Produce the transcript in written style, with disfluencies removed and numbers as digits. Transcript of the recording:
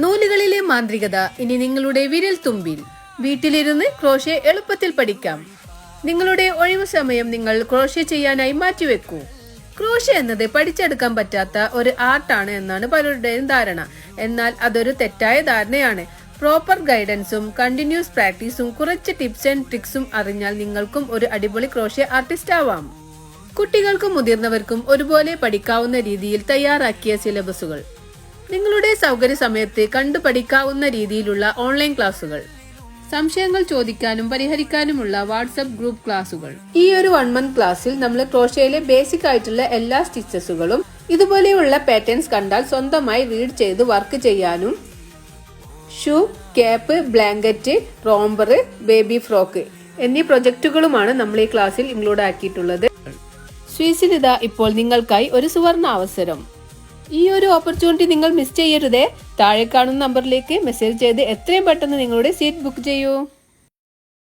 നൂലുകളിലെ മാന്ത്രികത ഇനി നിങ്ങളുടെ വിരൽ തുമ്പിൽ. വീട്ടിലിരുന്ന് ക്രോഷ്യ എളുപ്പത്തിൽ പഠിക്കാം. നിങ്ങളുടെ ഒഴിവു സമയം നിങ്ങൾ ക്രോഷ്യ ചെയ്യാനായി മാറ്റിവെക്കൂ. ക്രോഷ്യ എന്നത് പഠിച്ചെടുക്കാൻ പറ്റാത്ത ഒരു ആർട്ടാണ് എന്നാണ് പലരുടെയും ധാരണ. എന്നാൽ അതൊരു തെറ്റായ ധാരണയാണ്. പ്രോപ്പർ ഗൈഡൻസും കണ്ടിന്യൂസ് പ്രാക്ടീസും കുറച്ച് ടിപ്സ് ആൻഡ് ട്രിക്സും അറിഞ്ഞാൽ നിങ്ങൾക്കും ഒരു അടിപൊളി ക്രോഷ്യ ആർട്ടിസ്റ്റ് ആവാം. കുട്ടികൾക്കും മുതിർന്നവർക്കും ഒരുപോലെ പഠിക്കാവുന്ന രീതിയിൽ തയ്യാറാക്കിയ സിലബസുകൾ, നിങ്ങളുടെ സൗകര്യ സമയത്ത് കണ്ടു പഠിക്കാവുന്ന രീതിയിലുള്ള ഓൺലൈൻ ക്ലാസുകൾ, സംശയങ്ങൾ ചോദിക്കാനും പരിഹരിക്കാനുമുള്ള വാട്സ്ആപ്പ് ഗ്രൂപ്പ് ക്ലാസുകൾ. ഈ ഒരു 1 മന്ത് ക്ലാസ്സിൽ നമ്മൾ ക്രോഷ്യയിലെ ബേസിക് ആയിട്ടുള്ള എല്ലാ സ്റ്റിച്ചസുകളും ഇതുപോലെയുള്ള പാറ്റേൺസ് കണ്ടാൽ സ്വന്തമായി റീഡ് ചെയ്ത് വർക്ക് ചെയ്യാനും, shoe, cap, blanket, romper, baby frock എന്നീ പ്രൊജക്ടുകളുമാണ് നമ്മൾ ഈ ക്ലാസ്സിൽ ഇൻക്ലൂഡ് ആക്കിയിട്ടുള്ളത്. സ്വിസിലിതാ ഇപ്പോൾ നിങ്ങൾക്കായി ഒരു സുവർണ അവസരം. ഈ ഒരു ഓപ്പർച്യൂണിറ്റി നിങ്ങൾ മിസ് ചെയ്യരുതേ. താഴെ കാണുന്ന നമ്പറിലേക്ക് മെസ്സേജ് ചെയ്ത് എത്രയും പെട്ടെന്ന് നിങ്ങളുടെ സീറ്റ് ബുക്ക് ചെയ്യൂ.